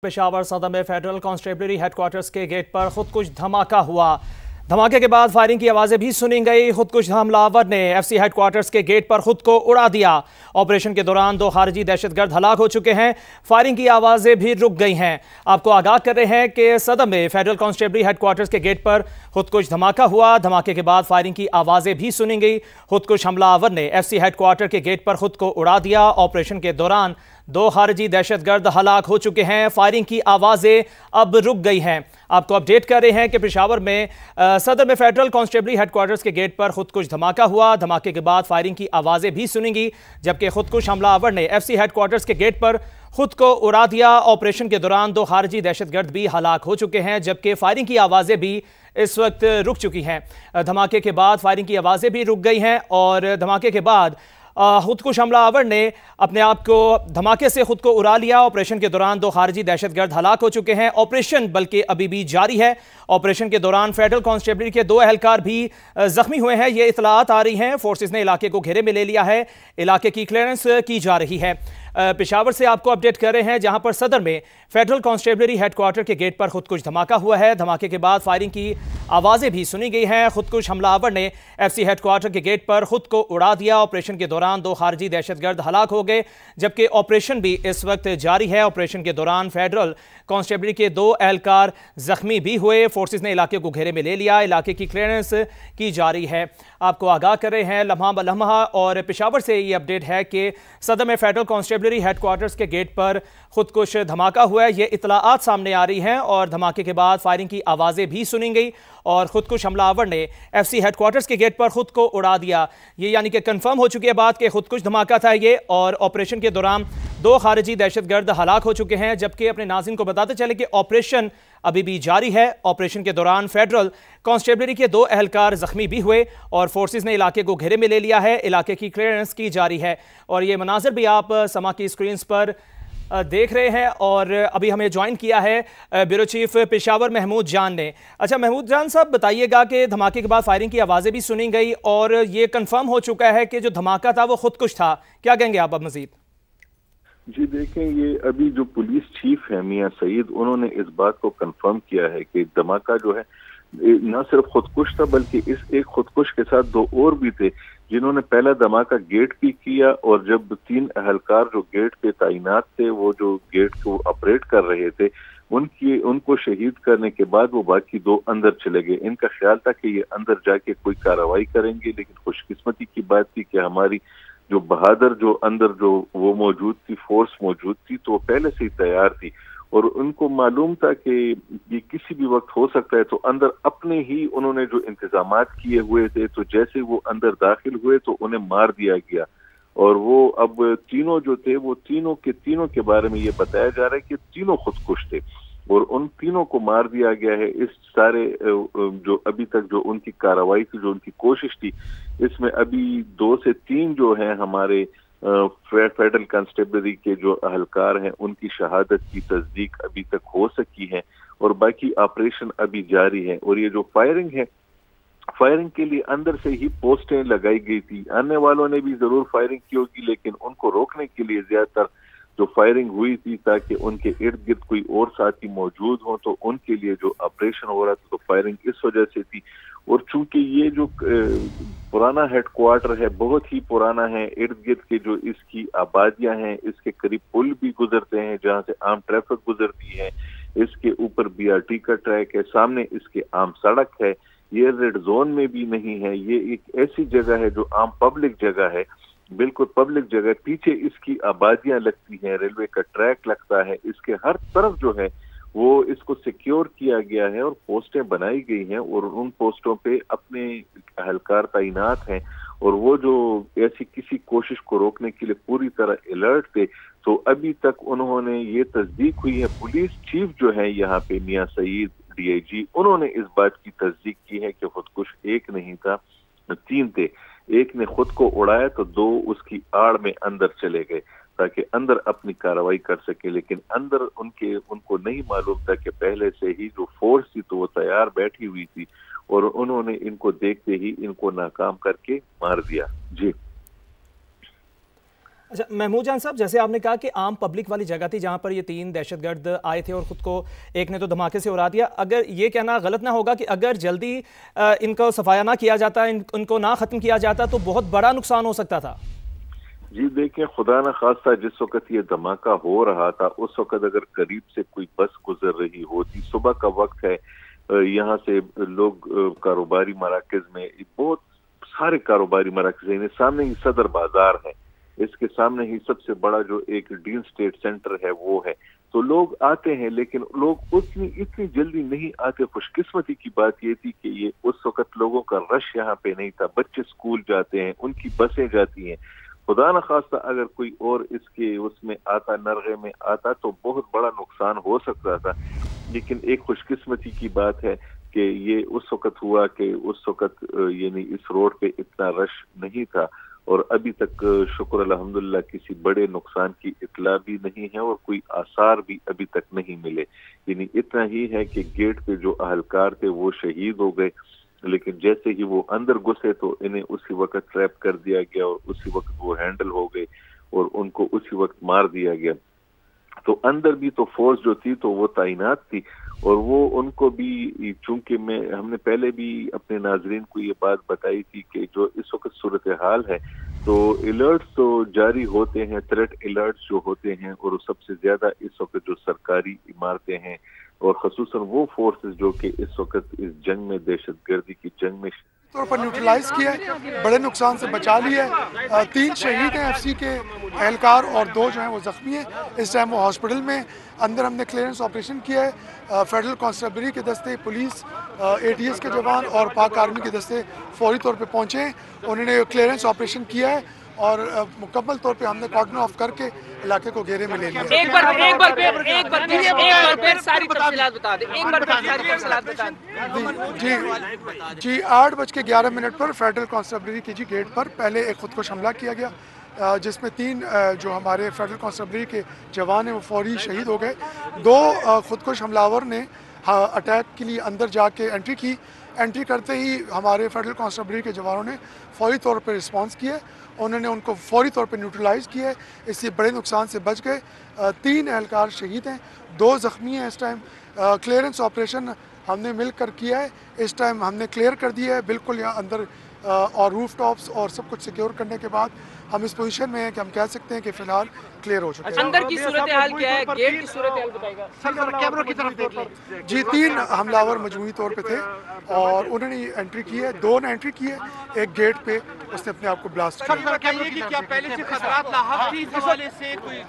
पेशावर सदर में federal constabulary headquarters के गेट पर खुदकुश धमाका हुआ। धमाके के बाद फायरिंग की आवाजें भी सुनी गई। खुदकुश हमलावर ने एफसी हेडक्वार्टर्स के गेट पर खुद को उड़ा दिया। ऑपरेशन के दौरान 2 खारजी दहशतगर्द हलाक हो चुके हैं। फायरिंग की आवाजें भी रुक गई हैं। आपको आगाह कर रहे हैं कि सदर में फेडरल कांस्टेबलरी हेडक्वार्टर्स के गेट पर खुदकुश धमाका हुआ। धमाके के बाद फायरिंग की आवाजें भी सुनी गई। खुदकुश हमलावर ने एफसी हेडक्वार्टर के गेट पर खुद को उड़ा दिया। ऑपरेशन के दौरान 2 खारजी दहशतगर्द हलाक हो चुके हैं। फायरिंग की आवाजें अब रुक गई हैं। आपको अपडेट कर रहे हैं कि पेशावर में सदर में फेडरल कांस्टेबलरी हेडक्वार्टर्स के गेट पर खुदकुश धमाका हुआ। धमाके के बाद फायरिंग की आवाजें भी सुनी गई, जबकि खुदकुश हमलावर ने एफसी हेडक्वार्टर्स के गेट पर खुद को उड़ा दिया। ऑपरेशन के दौरान 2 खारजी दहशतगर्द भी हलाक हो चुके हैं, जबकि फायरिंग की आवाजें भी इस वक्त रुक चुकी हैं। धमाके के बाद फायरिंग की आवाजें भी रुक गई हैं और धमाके के बाद खुदकुश हमलावर ने अपने आप को धमाके से खुद को उड़ा लिया। ऑपरेशन के दौरान 2 खारजी दहशतगर्द हलाक हो चुके हैं। ऑपरेशन बल्कि अभी भी जारी है। ऑपरेशन के दौरान फेडरल कांस्टेबलरी के 2 एहलकार भी जख्मी हुए हैं। ये इतलात आ रही हैं। फोर्सेस ने इलाके को घेरे में ले लिया है। इलाके की क्लियरेंस की जा रही है। पेशावर से आपको अपडेट कर रहे हैं, जहां पर सदर में फेडरल कांस्टेबलरी हेडक्वार्टर के गेट पर खुदकुश धमाका हुआ है। धमाके के बाद फायरिंग की आवाजें भी सुनी गई हैं। खुदकुश हमलावर ने एफसी हेडक्वार्टर के गेट पर खुद को उड़ा दिया। ऑपरेशन के दौरान 2 खारजी दहशतगर्द हलाक हो गए, जबकि ऑपरेशन भी इस वक्त जारी है। ऑपरेशन के दौरान फेडरल कांस्टेबलरी के 2 एहलकार जख्मी भी हुए। फोर्सेस ने इलाके को घेरे में ले लिया। इलाके की क्लियरेंस की जा रही है। आपको आगाह कर रहे हैं लम्हा ब लम्हा। और पेशावर से ये अपडेट है कि सदर में फेडरल कांस्टेबलरी हेडक्वार्टर्स के गेट पर खुदकुश धमाका हुआ है। ये इतलाआत सामने आ रही हैं और धमाके के बाद फायरिंग की आवाजें भी सुनी गई और खुदकुश हमलावर ने एफसी हेडक्वार्टर्स के गेट पर खुद को उड़ा दिया। ये यानी कि कंफर्म हो चुकी है बात कि खुदकुश धमाका था ये, और ऑपरेशन के दौरान 2 खारजी दहशतगर्द हलाक हो चुके हैं। जबकि अपने नाज़रीन को बताते चले कि ऑपरेशन अभी भी जारी है। ऑपरेशन के दौरान फेडरल कांस्टेबलरी के 2 एहलकार जख्मी भी हुए और फोर्सेस ने इलाके को घेरे में ले लिया है। इलाके की क्लियरेंस की जारी है और ये मनाजर भी आप समा की स्क्रीन्स पर देख रहे हैं। और अभी हमें ज्वाइन किया है ब्यूरो चीफ पेशावर महमूद जान ने। अच्छा महमूद जान साहब, बताइएगा कि धमाके के बाद फायरिंग की आवाज़ें भी सुनी गई और ये कंफर्म हो चुका है कि जो धमाका था वो खुदकुश था। क्या कहेंगे आप अब मजीद? जी देखें, ये अभी जो पुलिस चीफ है मियां सईद, उन्होंने इस बात को कंफर्म किया है कि धमाका जो है न सिर्फ खुदकुश था बल्कि इस एक खुदकुश के साथ 2 और भी थे, जिन्होंने पहला धमाका गेट पे किया और जब 3 एहलकार जो गेट पे तैनात थे, वो जो गेट को ऑपरेट कर रहे थे, उनको शहीद करने के बाद वो बाकी 2 अंदर चले गए। इनका ख्याल था कि ये अंदर जाके कोई कार्रवाई करेंगे, लेकिन खुशकिस्मती की बात थी कि हमारी जो बहादुर जो अंदर जो वो मौजूद थी, फोर्स मौजूद थी, तो वो पहले से ही तैयार थी और उनको मालूम था कि ये किसी भी वक्त हो सकता है। तो अंदर अपने ही उन्होंने जो इंतजामात किए हुए थे, तो जैसे वो अंदर दाखिल हुए तो उन्हें मार दिया गया। और वो अब तीनों जो थे, वो तीनों के बारे में ये बताया जा रहा है कि तीनों खुदकुश थे और उन तीनों को मार दिया गया है। इस सारे जो अभी तक जो उनकी कार्रवाई थी, जो उनकी कोशिश थी, इसमें अभी 2 से 3 जो हैं हमारे फेडरल कांस्टेबलरी के जो अहलकार हैं, उनकी शहादत की तस्दीक अभी तक हो सकी है और बाकी ऑपरेशन अभी जारी है। और ये जो फायरिंग है, फायरिंग के लिए अंदर से ही पोस्टें लगाई गई थी। आने वालों ने भी जरूर फायरिंग की होगी, लेकिन उनको रोकने के लिए ज्यादातर जो फायरिंग हुई थी ताकि उनके इर्द गिर्द कोई और साथी मौजूद हो, तो उनके लिए जो ऑपरेशन हो रहा था, तो फायरिंग इस वजह से थी। और चूंकि ये जो पुराना हेडक्वार्टर है, बहुत ही पुराना है, इर्द गिर्द के जो इसकी आबादियां हैं, इसके करीब पुल भी गुजरते हैं जहां से आम ट्रैफिक गुजरती है, इसके ऊपर BRT का ट्रैक है, सामने इसके आम सड़क है, ये रेड जोन में भी नहीं है। ये एक ऐसी जगह है जो आम पब्लिक जगह है, बिल्कुल पब्लिक जगह। पीछे इसकी आबादियां लगती हैं, रेलवे का ट्रैक लगता है, इसके हर तरफ जो है वो इसको सिक्योर किया गया है और पोस्टें बनाई गई हैं और उन पोस्टों पे अपने एहलकार तैनात हैं और वो जो ऐसी किसी कोशिश को रोकने के लिए पूरी तरह अलर्ट थे। तो अभी तक उन्होंने ये तस्दीक हुई है, पुलिस चीफ जो है यहाँ पे मियां सईद DIG, उन्होंने इस बात की तस्दीक की है कि खुदकुश एक नहीं था, 3 थे। एक ने खुद को उड़ाया तो 2 उसकी आड़ में अंदर चले गए ताकि अंदर अपनी कार्रवाई कर सके, लेकिन अंदर उनको नहीं मालूम था कि पहले से ही जो फोर्स थी तो वो तैयार बैठी हुई थी और उन्होंने इनको देखते ही इनको नाकाम करके मार दिया। जी اچھا محمود جان صاحب، جیسے آپ نے کہا کہ عام پبلک والی جگہ تھی جہاں پر یہ 3 دہشت گرد آئے تھے اور خود کو ایک نے تو دھماکے سے اڑا دیا، اگر یہ کہنا غلط نہ ہوگا کہ اگر جلدی ان کو صفایا نہ کیا جاتا، ان کو نہ ختم کیا جاتا تو بہت بڑا نقصان ہو سکتا تھا؟ جی دیکھیں، خدا نہ خواستہ جس وقت یہ دھماکہ ہو رہا تھا اس وقت اگر قریب سے کوئی بس گزر رہی ہوتی، صبح کا وقت ہے، یہاں سے لوگ کاروباری مراکز میں، بہت سارے کاروباری مراکز ہیں، سامنے ہی صدر بازار ہے، اس کے سامنے ہی سب سے بڑا جو ایک ڈین اسٹیٹ سینٹر ہے وہ ہے، تو لوگ آتے ہیں لیکن لوگ اتنی جلدی نہیں آتے۔ خوش قسمتی کی بات یہ تھی کہ یہ اس وقت لوگوں کا رش یہاں پہ نہیں تھا، بچے اسکول جاتے ہیں، ان کی بسیں جاتی ہیں، خدا نہ خواستہ اگر کوئی اور اس میں آتا، نرغے میں آتا تو بہت بڑا نقصان ہو سکتا تھا۔ لیکن ایک خوش قسمتی کی بات ہے کہ یہ اس وقت ہوا کہ اس وقت یعنی اس روڈ پہ اتنا رش نہیں تھا، اور ابھی تک شکر الحمدللہ کسی بڑے نقصان کی اطلاع بھی نہیں ہے اور کوئی آثار بھی ابھی تک نہیں ملے۔ یعنی اتنا ہی ہے کہ گیٹ پہ جو اہلکار تھے وہ شہید ہو گئے، لیکن جیسے ہی وہ اندر گھسے تو انہیں اسی وقت ٹریپ کر دیا گیا اور اسی وقت وہ ہینڈل ہو گئے اور ان کو اسی وقت مار دیا گیا۔ تو اندر بھی تو فورس جو تھی تو وہ تعینات تھی، اور وہ ان کو بھی، چونکہ ہم نے پہلے بھی اپنے ناظرین کو یہ بات بتائی تھی کہ جو اس وقت صورتحال ہے تو الرٹس تو جاری ہوتے ہیں، تھریٹ الرٹس جو ہوتے ہیں، اور سب سے زیادہ اس وقت جو سرکاری عمارتیں ہیں اور خصوصاً وہ فورسز جو کہ اس وقت اس جنگ میں، دہشت گردی کی جنگ میں طور پر نیوٹرلائز کیا ہے، بڑے نقصان سے بچا لیا ہے۔ 3 شہید ہیں ایف سی کے اہلکار اور 2 جو ہیں وہ زخمی ہیں، اس ٹائم وہ ہاسپٹل میں۔ اندر ہم نے کلیئرنس آپریشن کیا ہے، فیڈرل کانسٹیبلری کے دستے، پولیس، اے ٹی ایس کے جوان اور پاک آرمی کے دستے فوری طور پہ پہنچے ہیں، انہوں نے کلیئرنس آپریشن کیا ہے اور مکمل طور پہ ہم نے کارڈن آف کر کے علاقے کو گھیرے میں لے لیا۔ ایک بار پھر ساری تفصیلات بتا دیں، ایک بار پھر ساری تفصیلات بتا دیں۔ جی 8:11 پر فیڈرل کانسٹیبلری کے گیٹ پر پہلے ایک خودکش حملہ کیا گیا، جس میں 3 جو ہمارے فیڈرل کانسٹیبلری کے جوان ہیں وہ فوری شہید ہو گئے۔ 2 خودکش حملاور نے اٹیک کے لیے اندر جا کے انٹری کرتے ہی ہمارے فیڈرل کانسٹیبلری کے جوانوں نے فوری طور پر رسپانس کیا، انہوں نے ان کو فوری طور پر نیوٹرلائز کیا ہے، اس سے بڑے نقصان سے بچ گئے۔ 3 اہلکار شہید ہیں، 2 زخمی ہیں۔ اس ٹائم کلیئرنس آپریشن ہم نے مل کر کیا ہے، اس ٹائم ہم نے کلیئر کر دیا ہے بالکل یہاں اندر، اور روف ٹاپس اور سب کچھ سیکیور کرنے کے بعد ہم اس پوزیشن میں ہیں کہ ہم کہہ سکتے ہیں کہ فی الحال کلیئر ہو چکے ہیں۔ اندر کی صورتحال کیا ہے، گیٹ کی صورتحال بتائے گا سر، کیمروں کی طرف دیکھ لیں۔ جی 3 حملاور مجموعی طور پہ تھے اور انہوں نے انٹری کی ہے، 2 نے انٹری کی ہے، ایک گیٹ پہ اس نے اپنے آپ کو بلاسٹ کیا۔ کیا پہلے سے خطرات لاحق تھی اس حوالے سے کوئی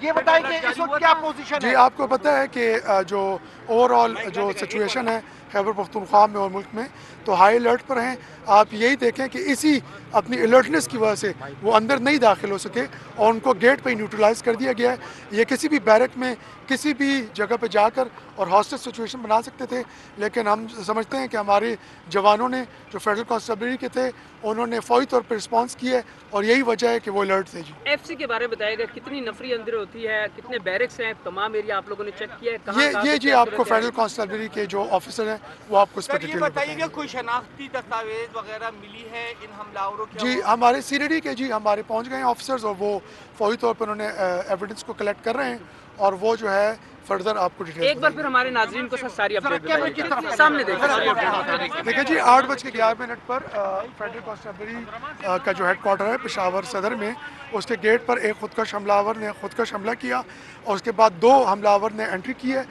یہ بتائیں کہ اس وقت کیا پوزیشن ہے؟ جی آپ کو پتہ ہے کہ جو اوور آل جو سچویشن ہے خیبر پختونخوا میں اور ملک میں، تو ہائی الرٹ پر ہیں۔ آپ یہی دیکھیں کہ اسی اپنی الرٹنس کی وجہ سے وہ اندر نہیں داخل ہو سکے اور ان کو گیٹ پہ ہی نیوٹرلائز کر دیا گیا ہے۔ یہ کسی بھی بیرک میں کسی بھی جگہ پہ جا کر اور ہاسٹیج سچویشن بنا سکتے تھے، لیکن ہم سمجھتے ہیں کہ ہمارے جوانوں نے جو فیڈرل کانسٹیبلری کے تھے انہوں نے فوری طور پر رسپانس کیا ہے اور یہی وجہ ہے کہ وہ الرٹ تھے۔ جی ایف سی کے بارے میں بتائے گا، کتنی نفری اندر ہوتی ہے، کتنے بیرکس ہیں، تمام ایریا آپ لوگوں نے چیک کیا ہے؟ یہ جی آپ کو فیڈرل کانسٹیبلری کے جو آفیسر ہیں وہ آپ کو اس پر ڈیٹیل بتائیے گا، کوئی شناختی دستاویز وغیرہ ملی ہے ان حملاوروں کی؟ جی ہمارے سی ڈی ڈی کے ہمارے پہنچ گئے ہیں آفیسرز اور وہ فوری طور پر انہوں نے ایویڈنس کو کلیکٹ کر رہے ہیں اور وہ جو ہے فردر آپ کو ڈیٹیل۔ ایک بار پھر ہمارے ناظرین کو ساری اپڈیٹ بتائیے، سامنے دیکھیں جی 8:11 پر فیڈرل کانسٹیبلری کا جو ہیڈ کوارٹر ہے پشاور صدر میں، اس کے گیٹ پر ایک خودکش حملاور نے خودکش حملہ کیا اور اس کے بعد 2 حملاور نے انٹری کی ہے۔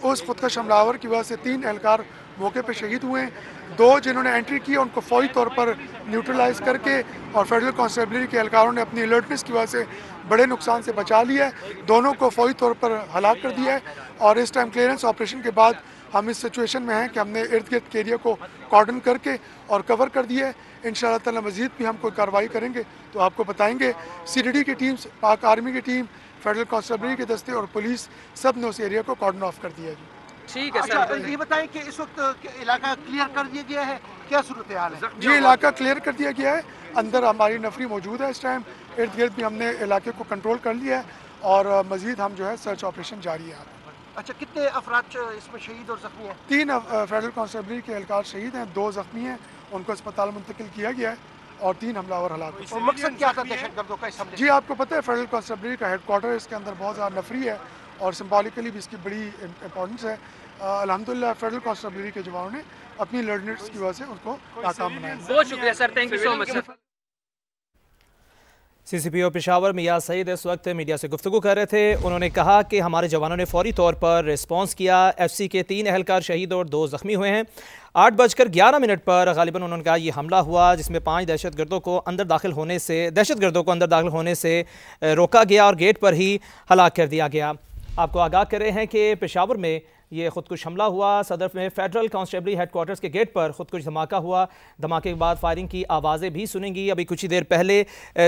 اس خودکش حملاور کی وجہ سے 3 اہلکار موقع پہ شہید ہوئے ہیں، 2 جنہوں نے انٹری کی ان کو فوری طور پر نیوٹرلائز کر کے اور فیڈرل کانسٹیبلری کے اہلکاروں نے اپنی الرٹنس کی وجہ سے بڑے نقصان سے بچا لیا ہے، دونوں کو فوری طور پر ہلاک کر دیا ہے۔ اور اس ٹائم کلیئرنس آپریشن کے بعد ہم اس سچویشن میں ہیں کہ ہم نے ارد گرد کے ایریا کو کارڈن کر کے اور کور کر دیا ہے۔ انشاءاللہ تعالی مزید بھی ہم کوئی کارروائی کریں گے تو آپ کو بتائیں گے۔ سی ڈی ڈی کی ٹیمز، پاک آرمی کی ٹیم، فیڈرل کانسٹیبلری کے دستے اور پولیس سب نے اس ایریا کو کارڈن آف کر دیا ہے۔ جی ٹھیک ہے سر، یہ بتائیں کہ اس وقت علاقہ کلیئر کر دیا گیا ہے، کیا صورتحال ہے؟ جی علاقہ کلیئر کر دیا گیا ہے، اندر ہماری نفری موجود ہے اس ٹائم، ارد گرد بھی ہم نے علاقے کو کنٹرول کر لیا ہے اور مزید ہم جو ہے سرچ آپریشن جاری ہے۔ اچھا کتنے افراد اس میں شہید اور زخمی ہیں؟ 3 فیڈرل کانسٹیبلری کے اہلکار شہید ہیں، 2 زخمی ہیں، ان کو اسپتال منتقل کیا گیا ہے और 3 हमलावर हलाक हुए। और मकसद क्या था दहशत गर्दों का इस हमले? जी आपको पता है फेडरल कॉन्स्टेबलरी का हेडक्वार्टर इसके अंदर बहुत ज़्यादा नफरी है और सिम्बॉलिकली भी इसकी बड़ी इंपॉर्टेंस है। अल्हम्दुलिल्लाह फेडरल कॉन्स्टेबलरी के जवानों ने अपनी लर्निंग्स की वजह से उसको नाकाम बनाया। बहुत शुक्रिया sir, thank you so much sir. CCPO Peshawar Mian Saeed इस वक्त मीडिया से गुफ्तगू कर रहे थे। उन्होंने कहा कि हमारे जवानों ने फौरी तौर पर रिस्पॉन्स किया। FC के 3 एहलकार शहीद और 2 ज़ख्मी हुए हैं। 8:11 पर गालिबन उन्होंने कहा ये हमला हुआ जिसमें 5 दहशतगर्दों को अंदर दाखिल होने से रोका गया और गेट पर ही हलाक कर दिया गया। आपको आगाह कर रहे हैं कि पेशावर में ये खुदकुश हमला हुआ। सदर में फेडरल कांस्टेबलरी हेडक्वार्टर्स के गेट पर खुदकुश धमाका हुआ। धमाके के बाद फायरिंग की आवाज़ें भी सुनेंगी। अभी कुछ ही देर पहले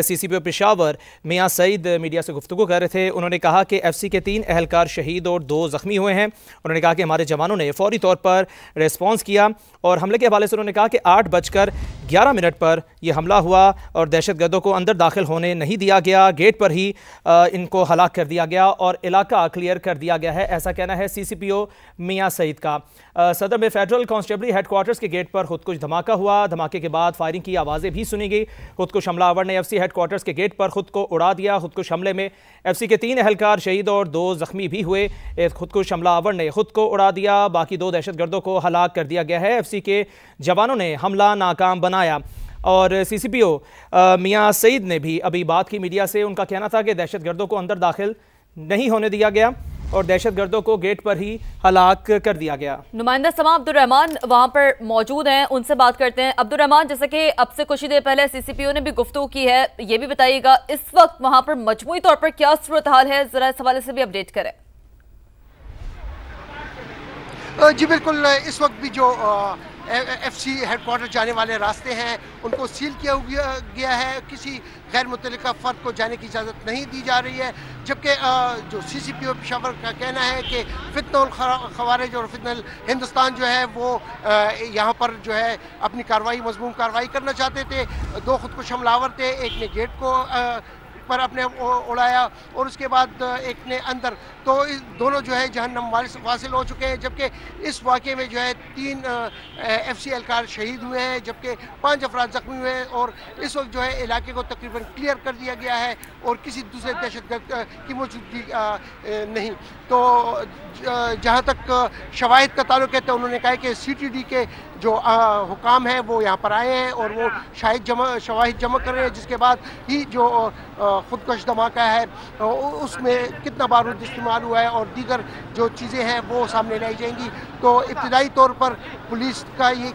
CCPO पेशावर मियां सईद मीडिया से गुफ्तगू कर रहे थे। उन्होंने कहा कि FC के 3 एहलकार शहीद और 2 ज़ख्मी हुए हैं। उन्होंने कहा कि हमारे जवानों ने फौरी तौर पर रिस्पॉन्स किया और हमले के हवाले से उन्होंने कहा कि 8:11 पर यह हमला हुआ और दहशतगर्दों को अंदर दाखिल होने नहीं दिया गया। गेट पर ही इनको हलाक कर दिया गया और इलाका क्लियर कर दिया गया है। ऐसा कहना है CCPO मियां सईद का। सदर में फेडरल कांस्टेबलरी हेडक्वार्टर्स के गेट पर खुदकुश धमाका हुआ। धमाके के बाद फायरिंग की आवाज़ें भी सुनी गई। खुदकुश हमलावर ने FC हेडक्वार्टर्स के गेट पर खुद को उड़ा दिया। खुदकुश हमले में FC के 3 एहलकार शहीद और 2 ज़ख्मी भी हुए। खुदकुश हमलावर ने खुद को उड़ा दिया। बाकी 2 दहशतगर्दों को हलाक कर दिया गया है। FC के जवानों ने हमला नाकाम बनाया। और CCPO मियां सईद ने भी अभी बात की मीडिया से। उनका कहना था कि दहशतगर्दों को अंदर दाखिल नहीं होने दिया गया और दहशतगर्दों को गेट पर ही हलाक कर दिया गया। नुमाइंदा समा अब्दुल रहमान वहां पर मौजूद हैं, उनसे बात करते हैं। अब्दुल रहमान, जैसे कि अब से कुछ ही देर पहले CCPO ने भी गुफ्तगू की है, ये भी बताइएगा इस वक्त वहां पर मजमूई तौर पर क्या सूरत हाल है, जरा इस हवाले से भी अपडेट करें। जी बिल्कुल, इस वक्त भी जो FC हेडक्वार्टर जाने वाले रास्ते हैं उनको सील किया गया है। किसी गैर मुतल्लिका फ़र्द को जाने की इजाज़त नहीं दी जा रही है। जबकि जो CCPO पेशावर का कहना है कि फितनल खवारिज और फितनल हिंदुस्तान जो है वो यहाँ पर जो है अपनी मजमूम कार्रवाई करना चाहते थे। 2 खुदकुश हमलावर थे, एक ने गेट को पर अपने उड़ाया और उसके बाद एक ने अंदर, तो दोनों जो है जहन्नम वासिल हो चुके हैं। जबकि इस वाक़े में जो है 3 FC एहलकार शहीद हुए हैं जबकि 5 अफराद ज़ख्मी हुए हैं और इस वक्त जो है इलाके को तकरीबन क्लियर कर दिया गया है और किसी दूसरे दहशतगर्द की मौजूदगी नहीं। तो जहाँ तक शवाहिद का ताल्लुक है तो उन्होंने कहा कि CTD के जो हुकाम हैं वो यहाँ पर आए हैं और वो शवाहिद जमा कर रहे हैं, जिसके बाद ही जो खुदकश धमाका है उसमें कितना बारूद इस्तेमाल हुआ है और दीगर जो चीज़ें हैं वो सामने लाई जाएंगी। तो इब्तिदाई तौर पर पुलिस का ये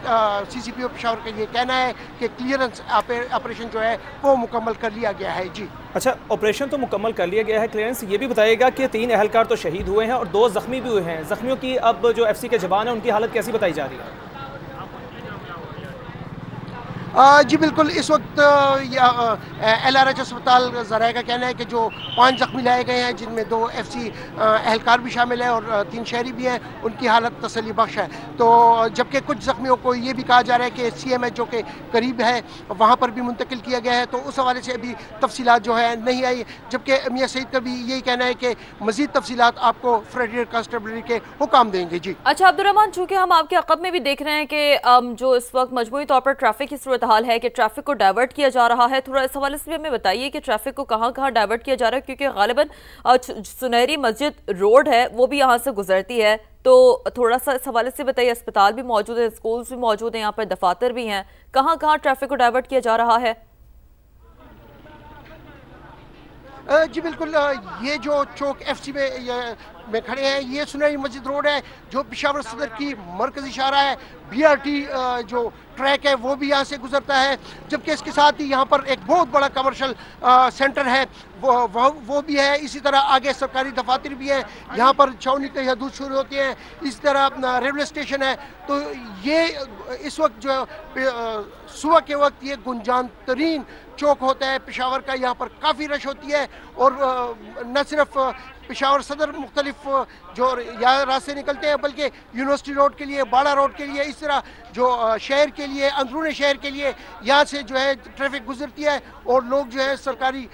CCPO पेशावर का ये कहना है कि क्लियरेंस ऑपरेशन जो है वो मुकम्मल कर लिया गया है। जी अच्छा, ऑपरेशन तो मुकम्मल कर लिया गया है। क्लियरेंस ये भी बताइएगा कि 3 एहलकार तो शहीद हुए हैं और 2 ज़ख्मी भी हुए हैं। ज़ख्मियों की अब जो FC के जवान हैं उनकी हालत कैसी बताई जा रही है? जी बिल्कुल, इस वक्त LRH अस्पताल ज़राए का कहना है कि जो 5 ज़ख्मी लाए गए हैं जिनमें 2 FC एहलकार भी शामिल है और 3 शहरी भी हैं, उनकी हालत तसल्ली बख्श है। तो जबकि कुछ ज़ख्मियों को ये भी कहा जा रहा है कि CMH के करीब है वहाँ पर भी मुंतकिल किया गया है। तो उस हवाले से अभी तफसीलात जो है नहीं आई। जबकि मियां सईद का भी यही कहना है कि मज़ीद तफसीलात आपको फेडरल कांस्टेबलरी के हुकाम देंगे। जी अच्छा अब्दुल रहमान, चूँकि हम आपके अक़ब में भी देख रहे हैं कि जो इस वक्त मजमूई तौर पर ट्रैफिक की सूरत हाल है कि ट्रैफिक को डाइवर्ट किया जा रहा है, थोड़ा इस हवाले से भी हमें बताइए कि ट्रैफिक को कहाँ कहाँ डाइवर्ट किया जा रहा है, क्योंकि गालिबन सुनहरी मस्जिद रोड है वो भी यहाँ से गुजरती है। तो थोड़ा सा इस हवाले से बताइए। अस्पताल भी मौजूद है, स्कूल्स भी मौजूद हैं, यहाँ पर दफातर भी हैं, कहाँ कहाँ ट्रैफिक को डाइवर्ट किया जा रहा है? जी बिल्कुल, ये जो चौक FC में खड़े हैं ये सुनहरी मस्जिद रोड है जो पेशावर सदर की मरकजी शाहरा है। BRT जो ट्रैक है वो भी यहाँ से गुजरता है, जबकि इसके साथ ही यहाँ पर एक बहुत बड़ा कमर्शियल सेंटर है वो भी है। इसी तरह आगे सरकारी दफातर भी है, यहाँ पर छावनी की हदूद शुरू होती है। इस तरह रेलवे स्टेशन है। तो ये इस वक्त जो सुबह के वक्त ये गुंजान तरीन चौक होता है पेशावर का। यहाँ पर काफ़ी रश होती है और न सिर्फ पेशावर सदर मुख्तलिफ जो यहाँ रास्ते निकलते हैं बल्कि यूनिवर्सिटी रोड के लिए, बाड़ा रोड के लिए, इस तरह जो शहर के लिए, अंदरूनी शहर के लिए यहाँ से जो है ट्रैफिक गुजरती है और लोग जो है सरकारी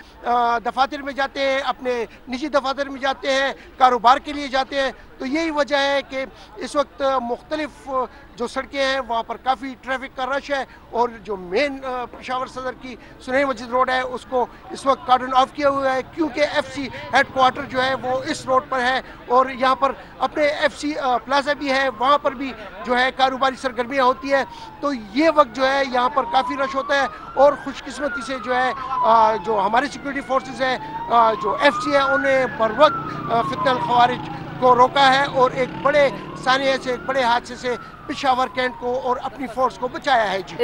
दफातर में जाते हैं, अपने निजी दफातर में जाते हैं, कारोबार के लिए जाते हैं। تو یہی وجہ ہے کہ اس وقت مختلف جو سڑکیں ہیں وہاں پر کافی ٹریفک کا رش ہے، اور جو مین پشاور صدر کی سنئی مسجد روڈ ہے اس کو اس وقت کارڈن آف کیا ہوا ہے، کیونکہ ایف سی ہیڈ کوارٹر جو ہے وہ اس روڈ پر ہے، اور یہاں پر اپنے ایف سی پلازا بھی ہے، وہاں پر بھی جو ہے کاروباری سرگرمیاں ہوتی ہیں، تو یہ وقت جو ہے یہاں پر کافی رش ہوتا ہے، اور خوش قسمتی سے جو ہے جو ہمارے سیکورٹی فورسز ہیں، جو ایف سی ہے، انہیں بر وقت فتنہ الخوارج کو روکا ہے اور ایک بڑے سانحے سے، ایک بڑے حادثے سے پشاور کینٹ کو اور اپنی فورس کو بچایا ہے۔ جی